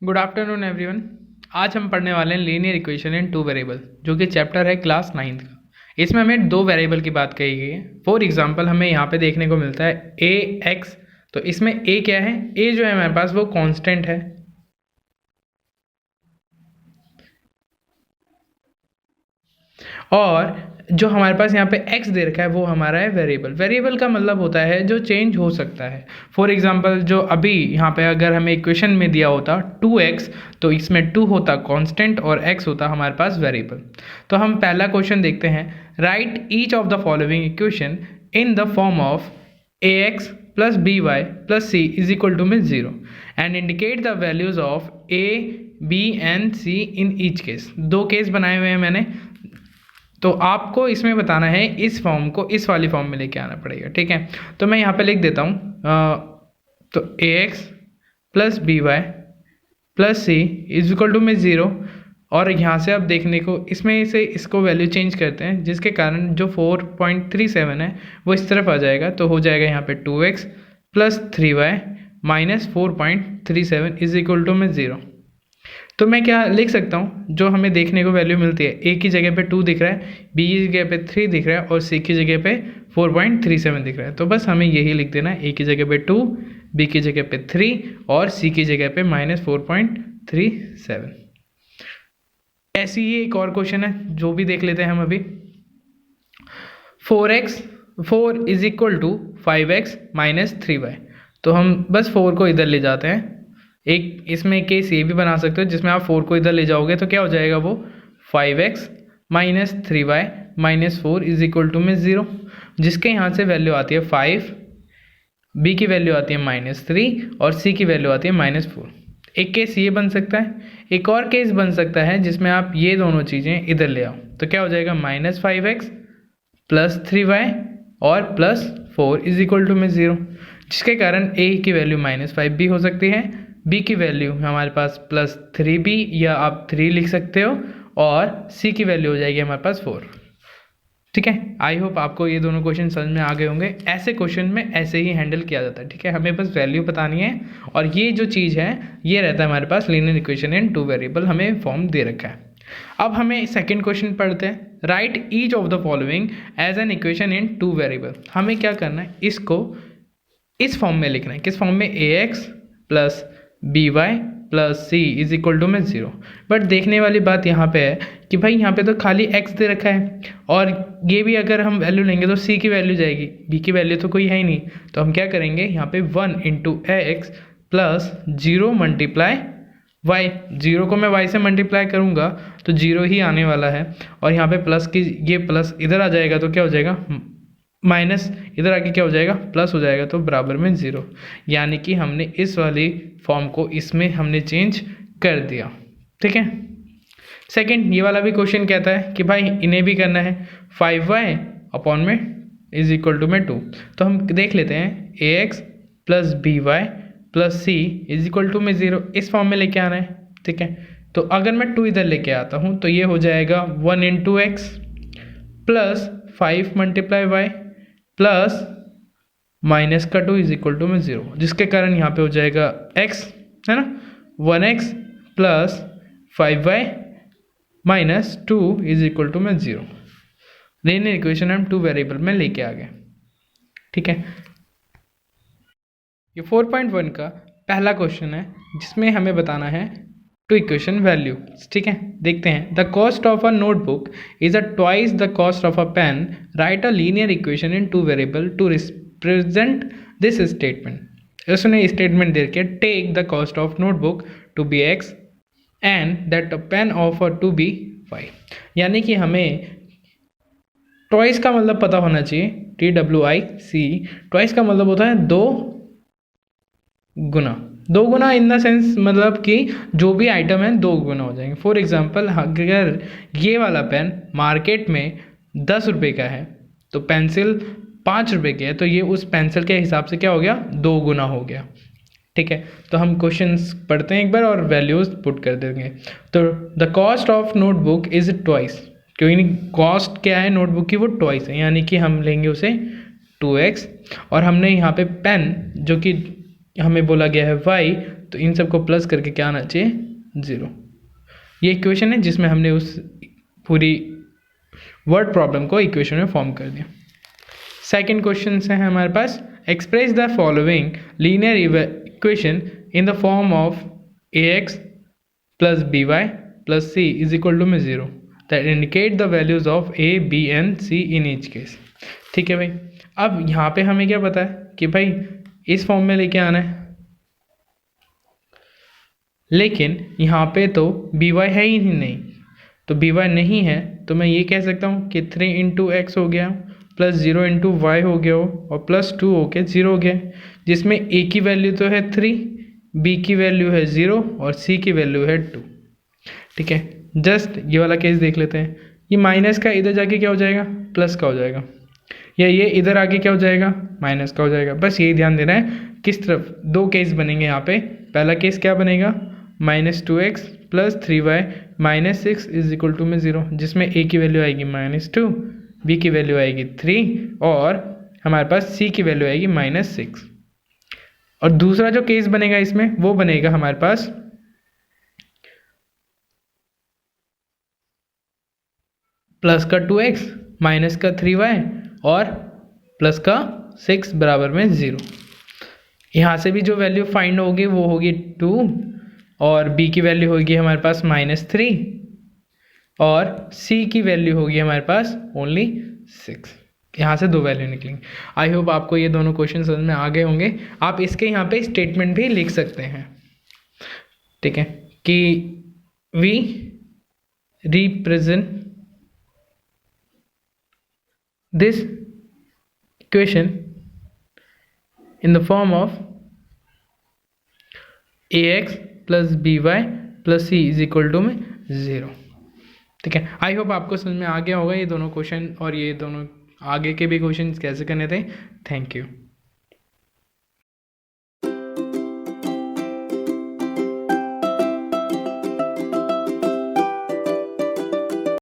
Good afternoon everyone. आज हम पढ़ने वाले हैं linear equation in two variable, जो कि चैप्टर है क्लास 9 का। इसमें हमें दो वेरिएबल की बात कही गई है। फॉर एग्जांपल हमें यहाँ पे देखने को मिलता है ए एक्स। तो इसमें ए क्या है? ए जो है हमारे पास वो कांस्टेंट है, और जो हमारे पास यहाँ पे x दे रखा है वो हमारा है वेरिएबल। वेरिएबल का मतलब होता है जो चेंज हो सकता है। फॉर एग्जांपल जो अभी यहाँ पे अगर हमें इक्वेशन में दिया होता 2x, तो इसमें 2 होता कांस्टेंट और x होता हमारे पास वेरिएबल। तो हम पहला क्वेश्चन देखते हैं। Write each of the following equation in the form of ax plus B Y plus C is equal to 0 and indicate the values of a b and c in each case. दो case बनाए हुए हैं मैंने, तो आपको इसमें बताना है इस फॉर्म को इस वाली फॉर्म में लेके आना पड़ेगा। ठीक है, तो मैं यहाँ पे लिख देता हूँ तो ax plus B Y plus C is equal to 0, और यहाँ से आप देखने को इसमें से इसको वैल्यू चेंज करते हैं, जिसके कारण जो 4.37 है वो इस तरफ आ जाएगा। तो हो जाएगा यहाँ पे 2x plus 3y minus 4.37 is equal to 0। तो मैं क्या लिख सकता हूँ, जो हमें देखने को वैल्यू मिलती है, ए की जगह पे 2 दिख रहा है, बी की जगह पे 3 दिख रहा है और सी की जगह पे 4.37 दिख रहा है। तो बस हमें यही लिख देना है, ए की जगह पे 2, बी की जगह पे 3 और सी की जगह पे माइनस 4.37। ऐसी ही एक और क्वेश्चन है जो भी देख लेते हैं हम अभी। 4 is equal to 5x minus 3y। तो हम बस 4 को इधर ले जाते हैं। एक इसमें केस ये भी बना सकते हो जिसमें आप 4 को इधर ले जाओगे तो क्या हो जाएगा, वो 5x minus 3y minus 4 is equal to 0, जिसके यहाँ से वैल्यू आती है 5, b की वैल्यू आती है -3 और c की वैल्यू आती है -4। एक केस ये बन सकता है। एक और केस बन सकता है जिसमें आप ये दोनों चीज़ें इधर ले आओ, तो क्या हो जाएगा -5x प्लस 3y और प्लस 4 इज इक्वल टू 0, जिसके कारण a की वैल्यू -5 भी हो सकती है, b की वैल्यू हमारे पास +3b या आप 3 लिख सकते हो, और c की वैल्यू हो जाएगी हमारे पास 4। ठीक है, आई होप आपको ये दोनों क्वेश्चन समझ में आ गए होंगे। ऐसे क्वेश्चन में ऐसे ही हैंडल किया जाता है। ठीक है, हमें बस वैल्यू बतानी है, और ये जो चीज़ है ये रहता है हमारे पास linear equation in two variable, हमें फॉर्म दे रखा है। अब हमें सेकंड क्वेश्चन पढ़ते हैं। Write each of the following as an equation in two variable. हमें क्या करना है, इसको इस फॉर्म में लिखना है। किस फॉर्म में? ax plus B Y plus C is equal to 0। But देखने वाली बात यहाँ पे है कि भाई यहाँ पे तो खाली x दे रखा है, और ये भी अगर हम वैल्यू लेंगे तो c की वैल्यू जाएगी, b की वैल्यू तो कोई है ही नहीं। तो हम क्या करेंगे, यहाँ पे 1 into X plus 0 multiply y। 0 को मैं y से मल्टीप्लाई करूँगा तो 0 ही आने वाला है, और यहाँ पे प्लस की ये प्लस इधर आ जाएगा तो क्या हो जाएगा, माइनस इधर आके क्या हो जाएगा, प्लस हो जाएगा, तो बराबर में 0। यानी कि हमने इस वाली फॉर्म को इसमें हमने चेंज कर दिया। ठीक है, सेकंड ये वाला भी क्वेश्चन कहता है कि भाई इन्हें भी करना है 5y अपॉन में इज इक्वल टू 2। तो हम देख लेते हैं ax plus B Y plus C is equal to 0, इस फॉर्म में लेके आना है। ठीक है, तो अगर मैं 2 इधर लेके आता हूँ तो ये हो जाएगा 1 into X plus 5 multiply Y plus minus का 2 इज इक्वल टू 0, जिसके कारण यहाँ पे हो जाएगा x, है ना, 1x plus 5y minus 2 is equal to 0। Linear equation हम टू वेरिएबल में लेके आ गए। ठीक है, ये 4.1 का पहला क्वेश्चन है जिसमें हमें बताना है टू इक्वेशन वैल्यू। ठीक है, देखते हैं। The cost of a notebook is twice the cost of a pen. Write a linear equation in two variable to represent this statement. उसने स्टेटमेंट दे के take the cost of notebook to be x and that pen of to be y। यानी कि हमें twice का मतलब पता होना चाहिए, TWIC। ट्वाइस का मतलब होता है 2 गुना इन द सेंस, मतलब कि जो भी आइटम है 2 गुना हो जाएंगे। फॉर एग्जांपल अगर ये वाला पेन मार्केट में 10 रुपये का है तो पेंसिल 5 रुपये की है, तो ये उस पेंसिल के हिसाब से क्या हो गया, 2 गुना हो गया। ठीक है, तो हम क्वेश्चंस पढ़ते हैं एक बार और वैल्यूज पुट कर देंगे। तो the cost of notebook is twice, क्योंकि कॉस्ट क्या है नोटबुक की, वो ट्वाइस है, यानी कि हम लेंगे उसे 2x, और हमने यहाँ पे पेन जो कि हमें बोला गया है y, तो इन सबको प्लस करके क्या आना चाहिए 0। ये इक्वेशन है जिसमें हमने उस पूरी वर्ड प्रॉब्लम को इक्वेशन में फॉर्म कर दिया। सेकेंड क्वेश्चन है हमारे पास, express the following linear equation in the form of ax plus by plus c is equal to में 0 that indicate the values of a, b and c in each case. ठीक है भाई, अब यहाँ पे हमें क्या पता है कि भाई इस फॉर्म में लेके आना है, लेकिन यहाँ पे तो by है ही नहीं, तो by नहीं है तो मैं ये कह सकता हूँ कि 3 इंटू एक्स हो गया प्लस 0 इंटू वाई हो गया हो और प्लस 2 हो के 0 हो गया, जिसमें a की वैल्यू तो है 3, b की वैल्यू है 0 और c की वैल्यू है 2। ठीक है, जस्ट ये वाला केस देख लेते हैं। ये माइनस का इधर जाके क्या हो जाएगा, प्लस का हो जाएगा, या ये इधर आके क्या हो जाएगा, माइनस का हो जाएगा। बस यही ध्यान देना है किस तरफ, दो केस बनेंगे यहाँ पे। पहला केस क्या बनेगा, -2x plus 3y minus 6 is equal to में 0, जिसमें a की वैल्यू आएगी -2, b की वैल्यू आएगी 3 और हमारे पास c की वैल्यू आएगी -6। और दूसरा जो केस बनेगा इसमें वो बनेगा हमारे पास प्लस का 2x माइनस का 3y और प्लस का 6 बराबर में 0। यहाँ से भी जो वैल्यू फाइंड होगी वो होगी 2 और b की वैल्यू होगी हमारे पास -3 और c की वैल्यू होगी हमारे पास ओनली 6। यहाँ से दो वैल्यू निकलेंगे। आई होप आपको ये दोनों क्वेश्चन समझ में आ गए होंगे। आप इसके यहाँ पे स्टेटमेंट भी लिख सकते हैं। ठीक है, कि we represent this equation in the form of ax plus by plus c is equal to में 0। ठीक है, आई होप आपको समझ में आ गया होगा ये दोनों क्वेश्चन और ये दोनों आगे के भी क्वेश्चन कैसे करने थे। Thank you.